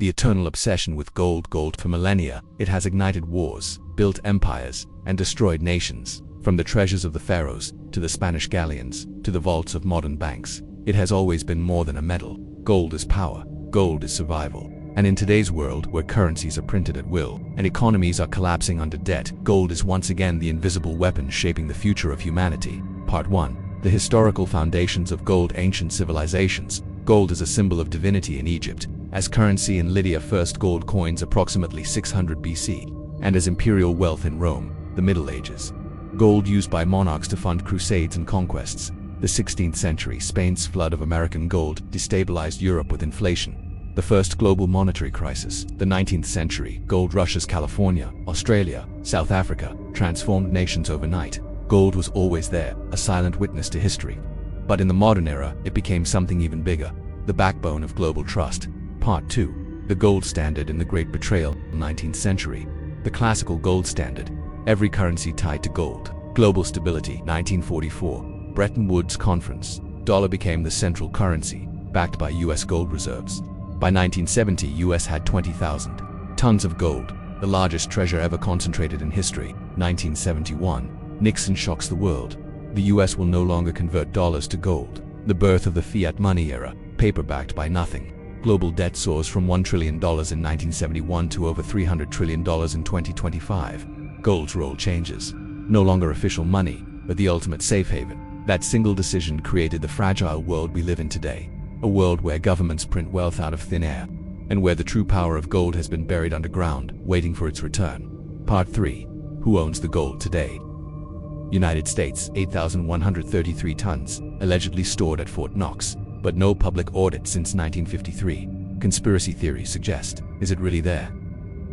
The eternal obsession with gold for millennia, it has ignited wars, built empires, and destroyed nations. From the treasures of the pharaohs, to the Spanish galleons, to the vaults of modern banks, it has always been more than a metal. Gold is power. Gold is survival. And in today's world, where currencies are printed at will, and economies are collapsing under debt, gold is once again the invisible weapon shaping the future of humanity. Part 1. The historical foundations of gold. Ancient civilizations. Gold is a symbol of divinity in Egypt, as currency in Lydia, first gold coins approximately 600 BC, and as imperial wealth in Rome, the Middle Ages. Gold used by monarchs to fund crusades and conquests. The 16th century, Spain's flood of American gold destabilized Europe with inflation. The first global monetary crisis. The 19th century, gold rushes California, Australia, South Africa, transformed nations overnight. Gold was always there, a silent witness to history. But in the modern era, it became something even bigger, the backbone of global trust. Part 2. The gold standard in the Great Betrayal. 19th century. The classical gold standard. Every currency tied to gold. Global stability. 1944. Bretton Woods Conference. Dollar became the central currency, backed by U.S. gold reserves. By 1970, U.S. had 20,000 tons of gold, the largest treasure ever concentrated in history. 1971. Nixon shocks the world. The U.S. will no longer convert dollars to gold. The birth of the fiat money era, paper backed by nothing. Global debt soars from $1 trillion in 1971 to over $300 trillion in 2025. Gold's role changes. No longer official money, but the ultimate safe haven. That single decision created the fragile world we live in today. A world where governments print wealth out of thin air, and where the true power of gold has been buried underground, waiting for its return. Part 3. Who owns the gold today? United States, 8,133 tons, allegedly stored at Fort Knox, but no public audit since 1953. Conspiracy theories suggest, is it really there?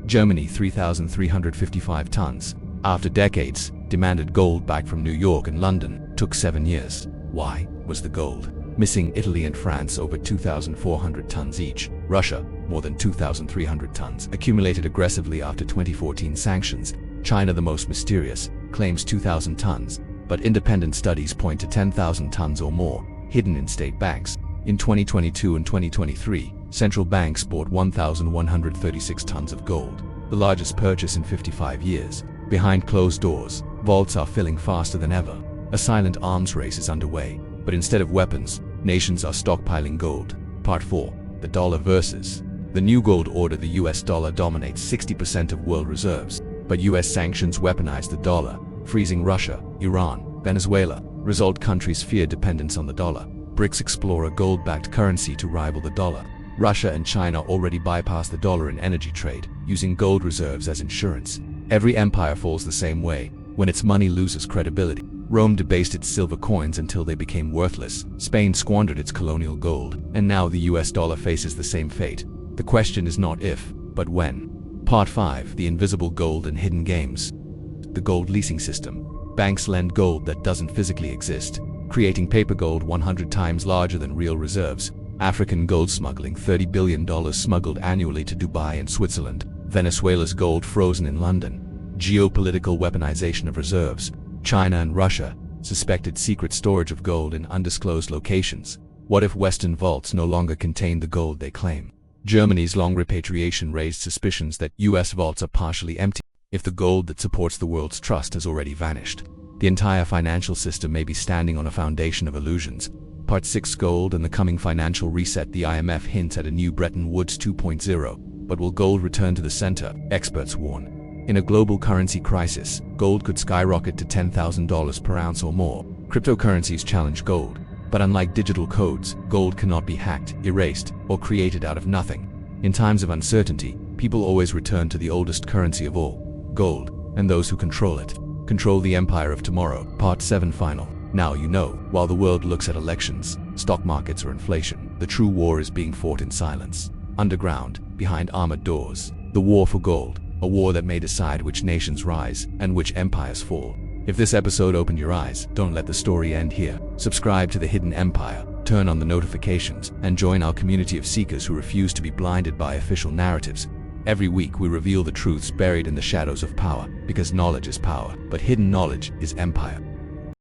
Germany, 3,355 tons. After decades, demanded gold back from New York and London. Took 7 years. Why was the gold missing? Italy and France, over 2,400 tons each. Russia, more than 2,300 tons, accumulated aggressively after 2014 sanctions. China, the most mysterious, claims 2,000 tons, but independent studies point to 10,000 tons or more, hidden in state banks. In 2022 and 2023, central banks bought 1,136 tons of gold, the largest purchase in 55 years. Behind closed doors, vaults are filling faster than ever. A silent arms race is underway, but instead of weapons, nations are stockpiling gold. Part 4. The dollar versus the new gold order. The US dollar dominates 60% of world reserves, but US sanctions weaponize the dollar, freezing Russia, Iran, Venezuela. Result: countries fear dependence on the dollar. BRICS explore a gold-backed currency to rival the dollar. Russia and China already bypass the dollar in energy trade, using gold reserves as insurance. Every empire falls the same way, when its money loses credibility. Rome debased its silver coins until they became worthless. Spain squandered its colonial gold, and now the US dollar faces the same fate. The question is not if, but when. Part 5. The invisible gold and hidden games. The gold leasing system. Banks lend gold that doesn't physically exist, creating paper gold 100 times larger than real reserves. African gold smuggling, $30 billion smuggled annually to Dubai and Switzerland. Venezuela's gold frozen in London. Geopolitical weaponization of reserves. China and Russia, suspected secret storage of gold in undisclosed locations. What if Western vaults no longer contain the gold they claim? Germany's long repatriation raised suspicions that US vaults are partially empty, if the gold that supports the world's trust has already vanished. The entire financial system may be standing on a foundation of illusions. Part 6. Gold and the coming financial reset. The IMF hints at a new Bretton Woods 2.0, but will gold return to the center? Experts warn. In a global currency crisis, gold could skyrocket to $10,000 per ounce or more. Cryptocurrencies challenge gold, but unlike digital codes, gold cannot be hacked, erased, or created out of nothing. In times of uncertainty, people always return to the oldest currency of all, gold, and those who control it. Control the empire of tomorrow. Part 7. Final. Now you know. While the world looks at elections, stock markets, or inflation, the true war is being fought in silence. Underground, behind armored doors. The war for gold. A war that may decide which nations rise and which empires fall. If this episode opened your eyes, don't let the story end here. Subscribe to The Hidden Empire, turn on the notifications, and join our community of seekers who refuse to be blinded by official narratives. Every week we reveal the truths buried in the shadows of power, because knowledge is power, but hidden knowledge is empire.